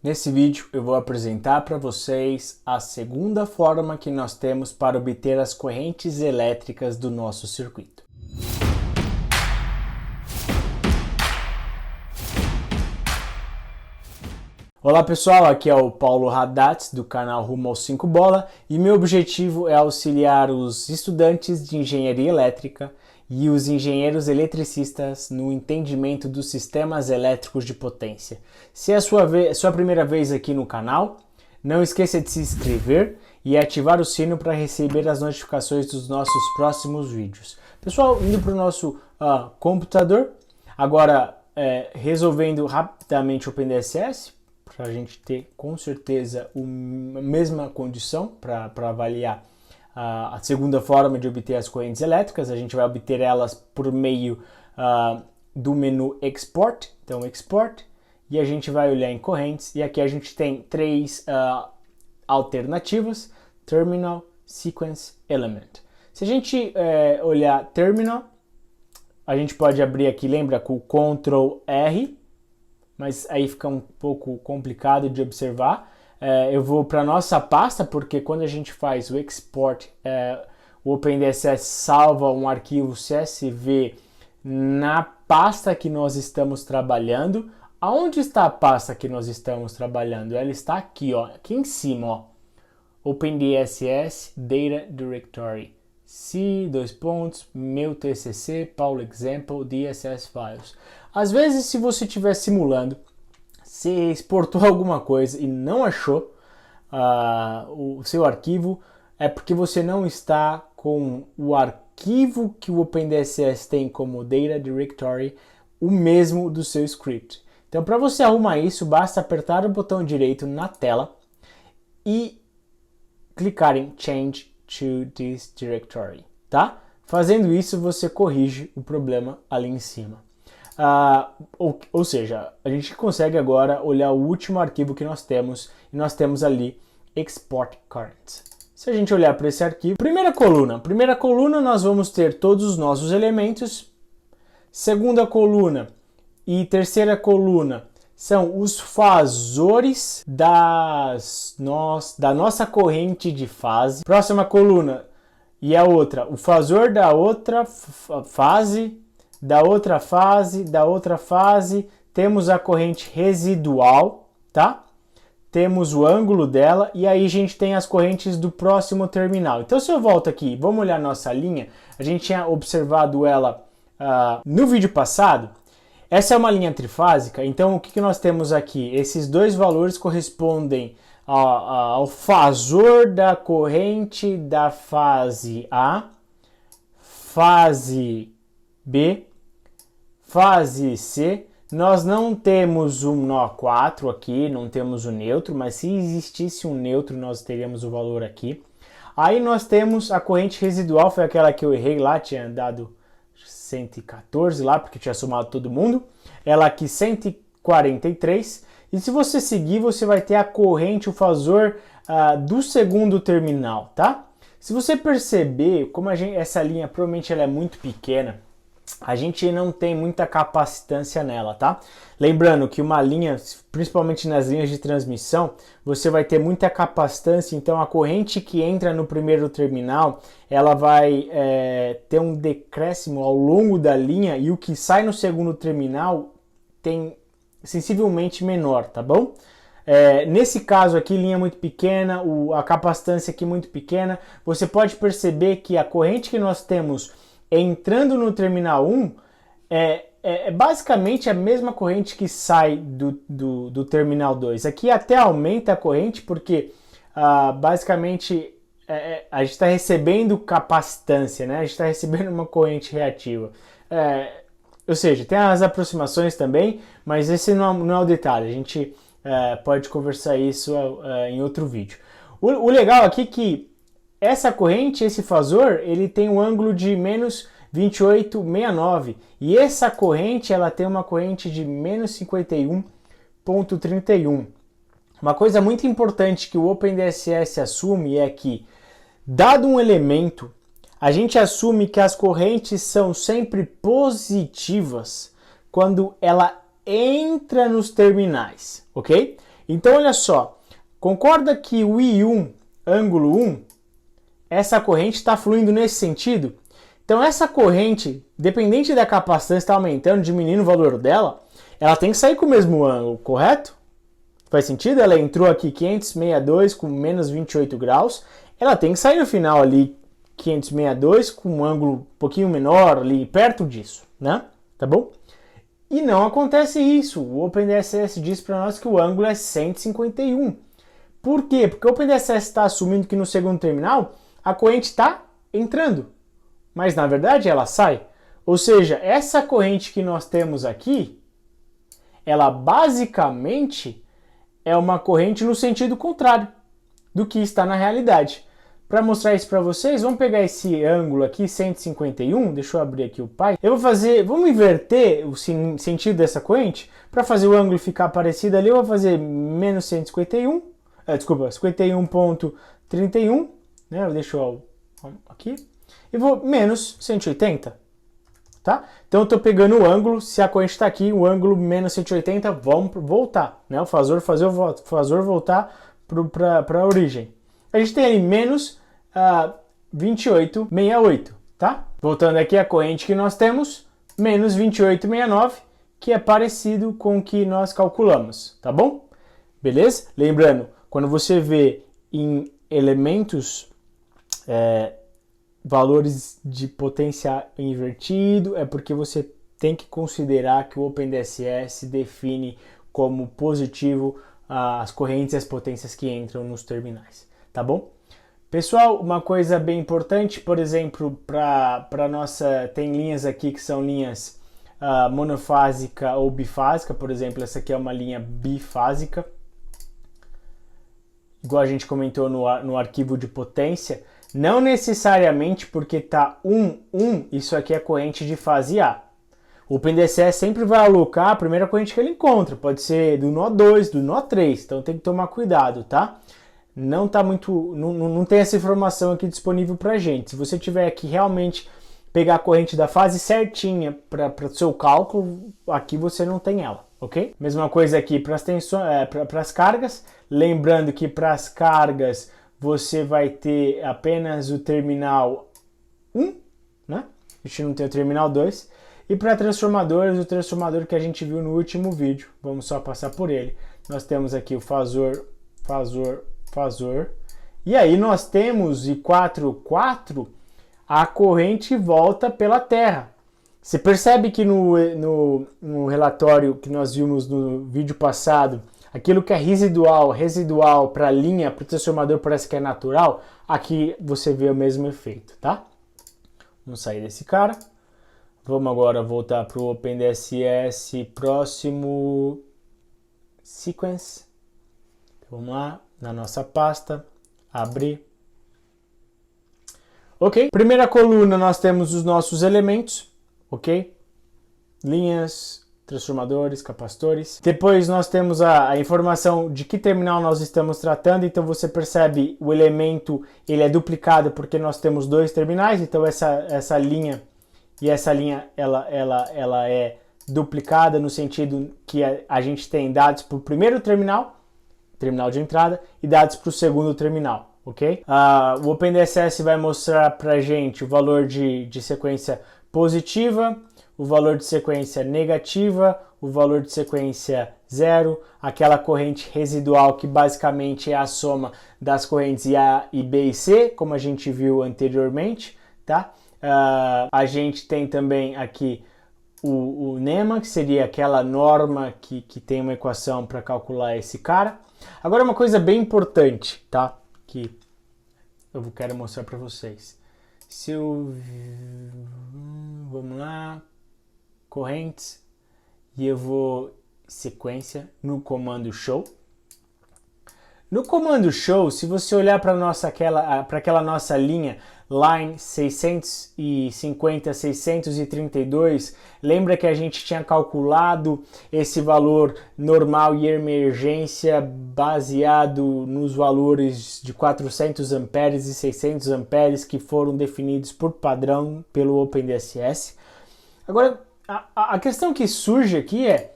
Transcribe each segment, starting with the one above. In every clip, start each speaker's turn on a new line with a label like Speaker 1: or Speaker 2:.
Speaker 1: Nesse vídeo eu vou apresentar para vocês a segunda forma que nós temos para obter as correntes elétricas do nosso circuito. Olá pessoal, aqui é o Paulo Haddad do canal Rumo aos 5 Bola e meu objetivo é auxiliar os estudantes de engenharia elétrica e os engenheiros eletricistas no entendimento dos sistemas elétricos de potência. Se é a sua primeira vez aqui no canal, não esqueça de se inscrever e ativar o sino para receber as notificações dos nossos próximos vídeos. Pessoal, indo para o nosso computador, agora resolvendo rapidamente o OpenDSS, para a gente ter com certeza a mesma condição para avaliar a segunda forma de obter as correntes elétricas. A gente vai obter elas por meio do menu Export, então Export, e a gente vai olhar em correntes, e aqui a gente tem três alternativas: Terminal, Sequence, Element. Se a gente olhar Terminal, a gente pode abrir aqui, lembra, com o Ctrl R, mas aí fica um pouco complicado de observar. Eu vou para nossa pasta, porque quando a gente faz o export, o OpenDSS salva um arquivo CSV na pasta que nós estamos trabalhando. Aonde está a pasta que nós estamos trabalhando? Ela está aqui, ó, aqui em cima, ó. OpenDSS Data Directory. meu TCC, Paulo Example, DSS Files. Às vezes, se você estiver simulando, se exportou alguma coisa e não achou o seu arquivo, é porque você não está com o arquivo que o OpenDSS tem como Data Directory, o mesmo do seu script. Então, para você arrumar isso, basta apertar o botão direito na tela e clicar em Change to this Directory, tá? Fazendo isso, você corrige o problema ali em cima. Ou seja, a gente consegue agora olhar o último arquivo que nós temos, e nós temos ali Export Current. Se a gente olhar para esse arquivo, primeira coluna nós vamos ter todos os nossos elementos, segunda coluna e terceira coluna são os fasores da nossa corrente de fase, próxima coluna e a outra, o fasor da outra fase, da outra fase, temos a corrente residual, tá? Temos o ângulo dela e aí a gente tem as correntes do próximo terminal. Então se eu volto aqui, vamos olhar nossa linha, a gente tinha observado ela no vídeo passado. Essa é uma linha trifásica, então o que nós temos aqui? Esses dois valores correspondem ao fasor da corrente da fase A, fase B, fase C. Nós não temos um nó 4 aqui, não temos o neutro, mas se existisse um neutro nós teríamos o valor aqui. Aí nós temos a corrente residual, foi aquela que eu errei lá, tinha dado 114 lá, porque tinha somado todo mundo. Ela aqui 143. E se você seguir, você vai ter a corrente, o fasor do segundo terminal, tá? Se você perceber, como essa linha provavelmente ela é muito pequena, a gente não tem muita capacitância nela, tá? Lembrando que uma linha, principalmente nas linhas de transmissão, você vai ter muita capacitância, então a corrente que entra no primeiro terminal, ela vai ter um decréscimo ao longo da linha, e o que sai no segundo terminal tem sensivelmente menor, tá bom? Nesse caso aqui, linha muito pequena, a capacitância aqui muito pequena, você pode perceber que a corrente que nós temos entrando no terminal 1 é basicamente a mesma corrente que sai do terminal 2. Aqui até aumenta a corrente porque basicamente a gente está recebendo capacitância, né? A gente está recebendo uma corrente reativa. Ou seja, tem as aproximações também, mas esse não é o detalhe. A gente pode conversar isso em outro vídeo. O legal aqui é que essa corrente, esse fasor, ele tem um ângulo de menos 28,69 e essa corrente ela tem uma corrente de menos 51,31. Uma coisa muito importante que o OpenDSS assume é que, dado um elemento, a gente assume que as correntes são sempre positivas quando ela entra nos terminais, ok? Então, olha só, concorda que o I1, ângulo 1, essa corrente está fluindo nesse sentido? Então, essa corrente, dependente da capacitância estar aumentando, diminuindo o valor dela, ela tem que sair com o mesmo ângulo, correto? Faz sentido? Ela entrou aqui 562 com menos 28 graus, ela tem que sair no final ali 562 com um ângulo um pouquinho menor, ali perto disso, né? Tá bom? E não acontece isso. O OpenDSS diz para nós que o ângulo é 151. Por quê? Porque o OpenDSS está assumindo que no segundo terminal a corrente está entrando, mas na verdade ela sai. Ou seja, essa corrente que nós temos aqui, ela basicamente é uma corrente no sentido contrário do que está na realidade. Para mostrar isso para vocês, vamos pegar esse ângulo aqui, 151, deixa eu abrir aqui o Pi. Vamos inverter o sentido dessa corrente, para fazer o ângulo ficar parecido ali, eu vou fazer menos 151, 51,31, né? Deixa eu aqui, e vou menos 180, tá? Então eu estou pegando o ângulo, se a corrente está aqui, o ângulo menos 180, vamos voltar, né? O fazor voltar para a origem. A gente tem ali menos 28,68, tá? Voltando aqui a corrente que nós temos, menos 28,69, que é parecido com o que nós calculamos, tá bom? Beleza? Lembrando, quando você vê em elementos valores de potência invertido, é porque você tem que considerar que o OpenDSS define como positivo as correntes e as potências que entram nos terminais, tá bom? Pessoal, uma coisa bem importante, por exemplo, para nossa, tem linhas aqui que são linhas monofásica ou bifásica, por exemplo, essa aqui é uma linha bifásica, igual a gente comentou no arquivo de potência, não necessariamente porque está 1, isso aqui é corrente de fase A. O OpenDSS sempre vai alocar a primeira corrente que ele encontra, pode ser do nó 2, do nó 3, então tem que tomar cuidado, tá? Não tem essa informação aqui disponível para gente. Se você tiver que realmente pegar a corrente da fase certinha para o seu cálculo, aqui você não tem ela, ok? Mesma coisa aqui para as cargas. Lembrando que para as cargas você vai ter apenas o terminal 1, né? A gente não tem o terminal 2. E para transformadores, o transformador que a gente viu no último vídeo, vamos só passar por ele. Nós temos aqui o fazor. E aí nós temos I4, a corrente volta pela Terra. Você percebe que no relatório que nós vimos no vídeo passado, aquilo que é residual para a linha, para o transformador parece que é natural, aqui você vê o mesmo efeito, tá? Vamos sair desse cara. Vamos agora voltar para o OpenDSS próximo sequence. Vamos lá, na nossa pasta, abrir. Ok, primeira coluna nós temos os nossos elementos, ok? Linhas, transformadores, capacitores. Depois nós temos a informação de que terminal nós estamos tratando, então você percebe o elemento, ele é duplicado porque nós temos dois terminais, então essa linha e essa linha ela é duplicada no sentido que a gente tem dados para o primeiro terminal de entrada, e dados para o segundo terminal, ok? O OpenDSS vai mostrar para a gente o valor de sequência positiva, o valor de sequência negativa, o valor de sequência zero, aquela corrente residual que basicamente é a soma das correntes A e B e C, como a gente viu anteriormente, tá? A gente tem também aqui o NEMA, que seria aquela norma que tem uma equação para calcular esse cara. Agora uma coisa bem importante, tá? Que eu quero mostrar para vocês. Vamos lá, correntes, e eu vou sequência no comando show. No comando show, se você olhar para aquela nossa linha line 650, 632, lembra que a gente tinha calculado esse valor normal e emergência baseado nos valores de 400 amperes e 600 amperes que foram definidos por padrão pelo OpenDSS. Agora, a questão que surge aqui é,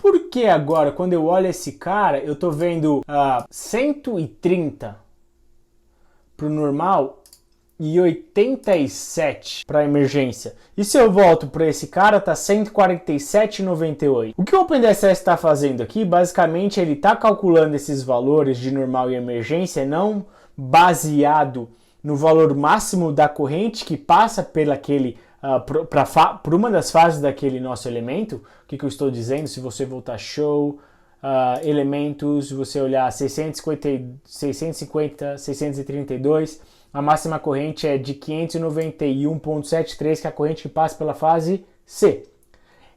Speaker 1: Por que agora, quando eu olho esse cara, eu tô vendo 130 para o normal e 87 para emergência? E se eu volto para esse cara, tá 147,98. O que o OpenDSS está fazendo aqui, basicamente, ele está calculando esses valores de normal e emergência, não baseado no valor máximo da corrente que passa por uma das fases daquele nosso elemento. O que eu estou dizendo? Se você voltar show, elementos, se você olhar 650, 632, a máxima corrente é de 591,73, que é a corrente que passa pela fase C.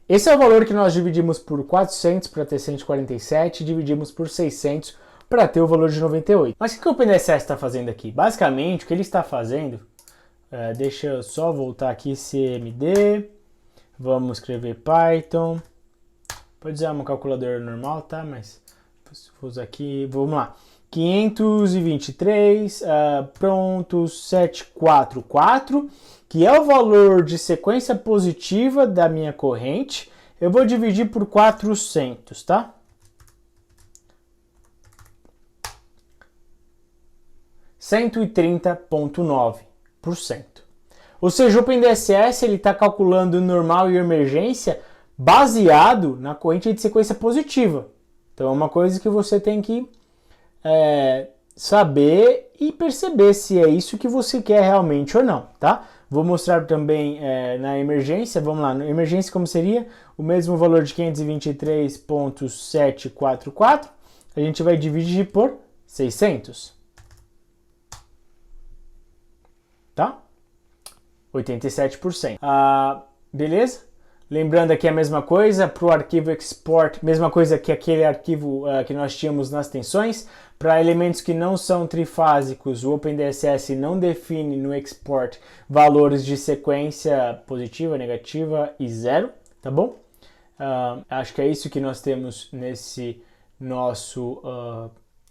Speaker 1: Esse é o valor que nós dividimos por 400 para ter 147, dividimos por 600 para ter o valor de 98. Mas o que o OpenDSS está fazendo aqui? Basicamente, o que ele está fazendo, deixa eu só voltar aqui, CMD, vamos escrever Python, pode usar uma calculadora normal, tá? Mas vou usar aqui, vamos lá, 523.744, que é o valor de sequência positiva da minha corrente, eu vou dividir por 400, tá? 130,9%. Ou seja, o OpenDSS está calculando o normal e emergência baseado na corrente de sequência positiva. Então é uma coisa que você tem que saber e perceber se é isso que você quer realmente ou não, tá? Vou mostrar também na emergência, vamos lá, na emergência como seria? O mesmo valor de 523,744, a gente vai dividir por 600. Tá? 87%. Beleza? Lembrando aqui a mesma coisa, para o arquivo export, mesma coisa que aquele arquivo que nós tínhamos nas tensões. Para elementos que não são trifásicos, o OpenDSS não define no export valores de sequência positiva, negativa e zero, tá bom? Acho que é isso que nós temos nesse nosso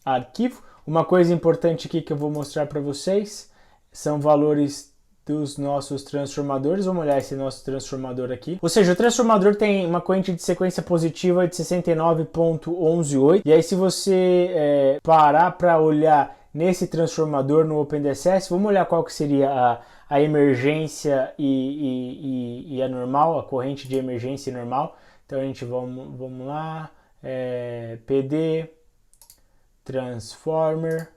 Speaker 1: arquivo. Uma coisa importante aqui que eu vou mostrar para vocês são valores dos nossos transformadores. Vamos olhar esse nosso transformador aqui. Ou seja, o transformador tem uma corrente de sequência positiva de 69,118. E aí, se você parar para olhar nesse transformador no OpenDSS, vamos olhar qual que seria a emergência e a normal, a corrente de emergência e normal. Então, a gente vamos lá, PD, Transformer,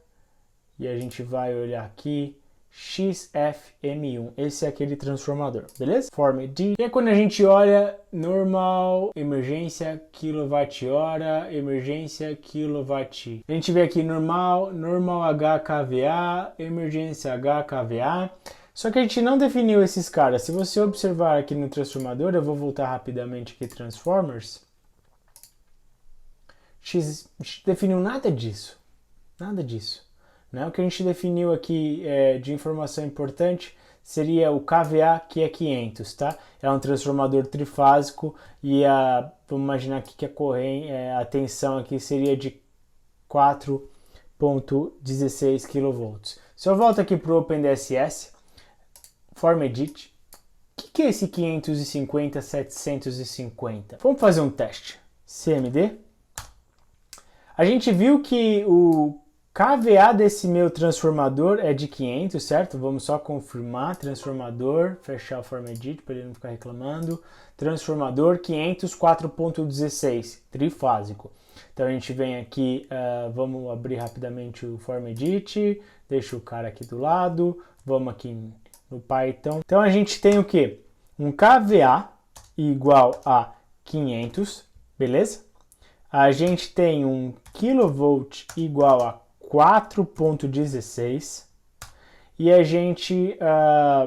Speaker 1: e a gente vai olhar aqui, XFM1, esse é aquele transformador, beleza? Form-D. E aí quando a gente olha normal, emergência, kWh, emergência, kW. A gente vê aqui normal HKVA, emergência HKVA. Só que a gente não definiu esses caras. Se você observar aqui no transformador, eu vou voltar rapidamente aqui, Transformers. X definiu nada disso. Nada disso. O que a gente definiu aqui de informação importante seria o KVA, que é 500, tá? É um transformador trifásico e vamos imaginar aqui que a tensão aqui seria de 4,16 kV. Se eu volto aqui para o OpenDSS, FormEdit, o que é esse 550, 750? Vamos fazer um teste. CMD. A gente viu que o KVA desse meu transformador é de 500, certo? Vamos só confirmar, transformador, fechar o FormEdit para ele não ficar reclamando. Transformador 500, 4.16, trifásico. Então a gente vem aqui, vamos abrir rapidamente o FormEdit, deixa o cara aqui do lado, vamos aqui no Python. Então a gente tem o que? Um KVA igual a 500, beleza? A gente tem um kV igual a 4.16 e a gente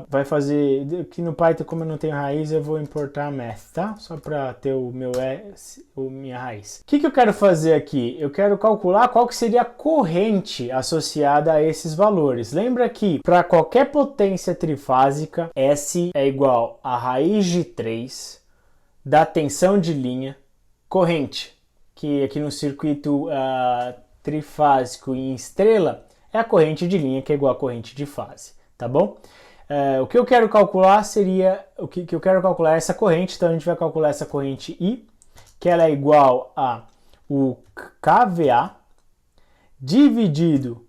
Speaker 1: vai fazer aqui no Python, como eu não tenho raiz, eu vou importar math, tá? Só para ter minha raiz. O que eu quero fazer aqui? Eu quero calcular qual que seria a corrente associada a esses valores. Lembra que para qualquer potência trifásica, S é igual a raiz de 3 da tensão de linha corrente, que aqui no circuito trifásico em estrela é a corrente de linha, que é igual à corrente de fase, tá bom? O que eu quero calcular seria, o que eu quero calcular é essa corrente, então a gente vai calcular essa corrente I, que ela é igual a o KVA dividido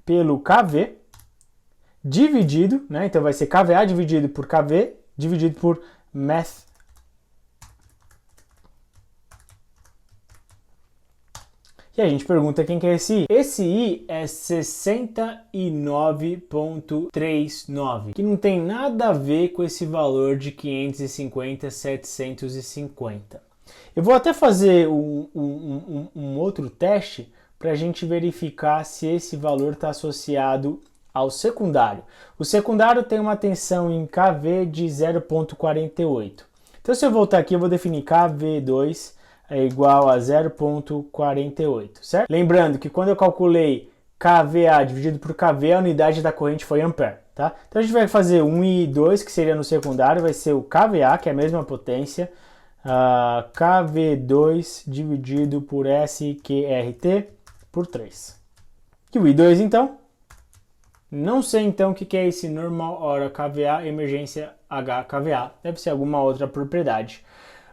Speaker 1: pelo KV, dividido, né? Então vai ser KVA dividido por KV, dividido por math. E a gente pergunta quem que é esse I. Esse I é 69,39, que não tem nada a ver com esse valor de 550, 750. Eu vou até fazer um outro teste para a gente verificar se esse valor está associado ao secundário. O secundário tem uma tensão em KV de 0,48. Então, se eu voltar aqui, eu vou definir KV2 é igual a 0,48, certo? Lembrando que quando eu calculei KVA dividido por KV, a unidade da corrente foi ampere, tá? Então, a gente vai fazer 1 e 2, que seria no secundário, vai ser o KVA, que é a mesma potência, KV2 dividido por SQRT por 3. E o I2, então? Não sei, então, o que é esse normal hora KVA, emergência HKVA. Deve ser alguma outra propriedade.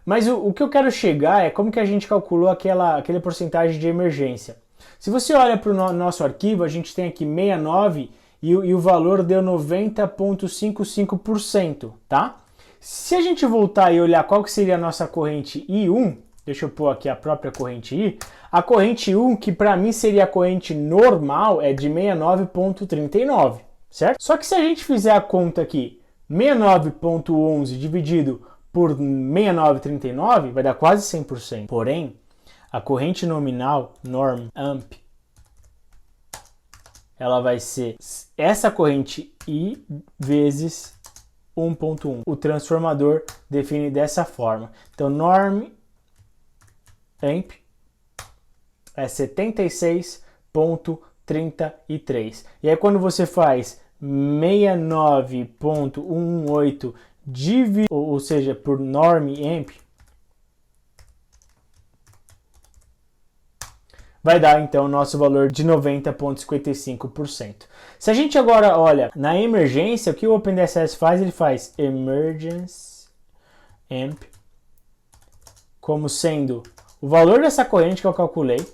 Speaker 1: Mas o que eu quero chegar é como que a gente calculou aquela porcentagem de emergência. Se você olha para o nosso arquivo, a gente tem aqui 69 e o valor deu 90,55%, tá? Se a gente voltar e olhar qual que seria a nossa corrente I1, deixa eu pôr aqui a própria corrente I, a corrente I1, que para mim seria a corrente normal, é de 69,39, certo? Só que se a gente fizer a conta aqui, 69,11 dividido por 69,39 vai dar quase 100%. Porém, a corrente nominal, norm, amp, ela vai ser essa corrente I vezes 1,1. O transformador define dessa forma. Então, norm, amp, é 76,33. E aí, quando você faz 69,18 ou seja, por norm amp, vai dar então o nosso valor de 90,55%. Se a gente agora olha na emergência, o que o OpenDSS faz? Ele faz emergence amp como sendo o valor dessa corrente que eu calculei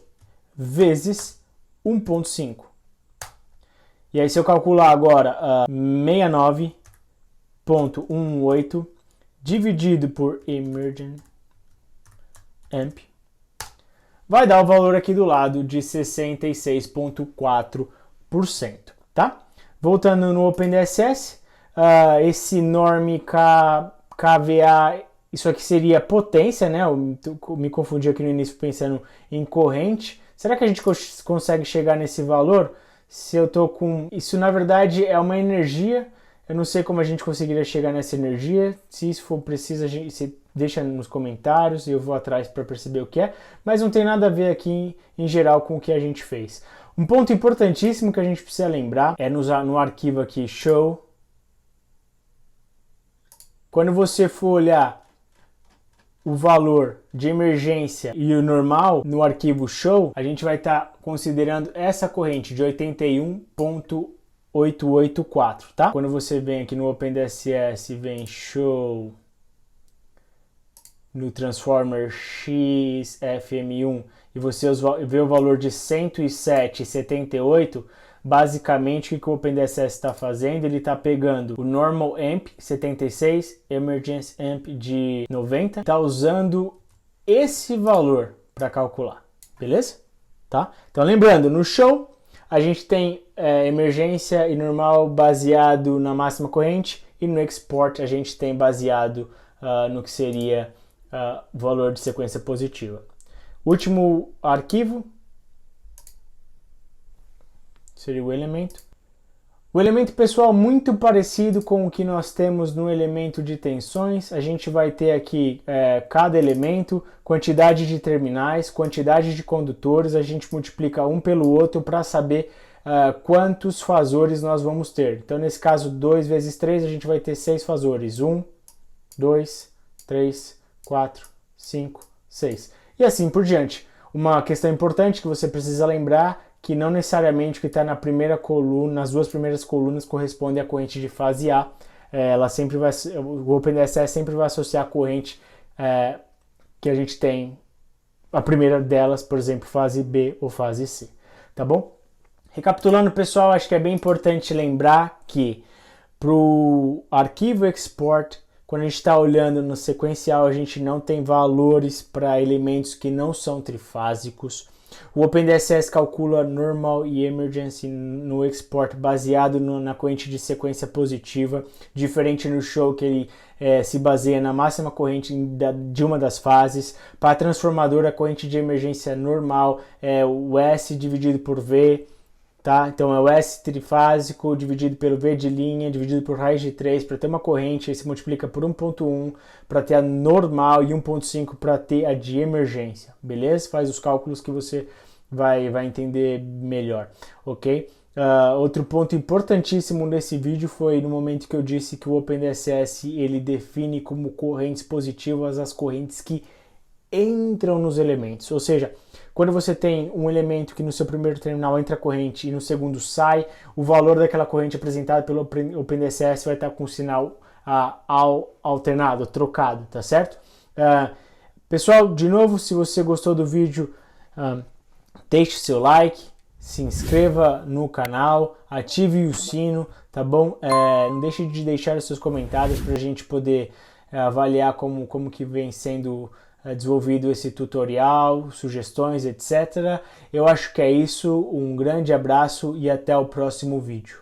Speaker 1: vezes 1,5. E aí se eu calcular agora 69,18 dividido por emergent amp, vai dar o valor aqui do lado de 66,4%, tá? Voltando no OpenDSS, esse norm KVA, isso aqui seria potência, né? Eu me confundi aqui no início pensando em corrente. Será que a gente consegue chegar nesse valor? Se eu tô com... Isso na verdade é uma energia. Eu não sei como a gente conseguiria chegar nessa energia. Se isso for preciso, você deixa nos comentários e eu vou atrás para perceber o que é. Mas não tem nada a ver aqui em geral com o que a gente fez. Um ponto importantíssimo que a gente precisa lembrar é no arquivo aqui show. Quando você for olhar o valor de emergência e o normal no arquivo show, a gente vai estar considerando essa corrente de 81,884, tá? Quando você vem aqui no OpenDSS, vem show no transformer XFM1 e você vê o valor de 107,78, basicamente o que o OpenDSS está fazendo, ele está pegando o normal amp 76, emergence amp de 90, está usando esse valor para calcular, beleza? Tá? Então lembrando, no show a gente tem emergência e normal baseado na máxima corrente e no export a gente tem baseado no que seria valor de sequência positiva. Último arquivo seria o elemento. O elemento, pessoal, muito parecido com o que nós temos no elemento de tensões. A gente vai ter aqui cada elemento, quantidade de terminais, quantidade de condutores. A gente multiplica um pelo outro para saber quantos fasores nós vamos ter. Então, nesse caso, 2 vezes 3, a gente vai ter 6 fasores. 1, 2, 3, 4, 5, 6. E assim por diante. Uma questão importante que você precisa lembrar que não necessariamente o que está na primeira coluna, nas duas primeiras colunas, corresponde à corrente de fase A. Ela sempre vai, o OpenDSS sempre vai associar a corrente que a gente tem a primeira delas, por exemplo, fase B ou fase C, tá bom? Recapitulando, pessoal, acho que é bem importante lembrar que para o arquivo export, quando a gente está olhando no sequencial, a gente não tem valores para elementos que não são trifásicos. O OpenDSS calcula normal e emergency no export baseado na corrente de sequência positiva, diferente no show que ele se baseia na máxima corrente de uma das fases. Para a transformadora, a corrente de emergência normal é o S dividido por V. Tá? Então é o S trifásico dividido pelo V de linha, dividido por raiz de 3, para ter uma corrente, aí se multiplica por 1.1 para ter a normal e 1.5 para ter a de emergência, beleza? Faz os cálculos que você vai entender melhor, ok? Outro ponto importantíssimo nesse vídeo foi no momento que eu disse que o OpenDSS ele define como correntes positivas as correntes que entram nos elementos, ou seja, quando você tem um elemento que no seu primeiro terminal entra corrente e no segundo sai, o valor daquela corrente apresentada pelo OpenDSS vai estar com o sinal alternado, trocado, tá certo? Pessoal, de novo, se você gostou do vídeo, deixe seu like, se inscreva no canal, ative o sino, tá bom? Não deixe de deixar os seus comentários para a gente poder avaliar como que vem sendo desenvolvido esse tutorial, sugestões, etc. Eu acho que é isso, um grande abraço e até o próximo vídeo.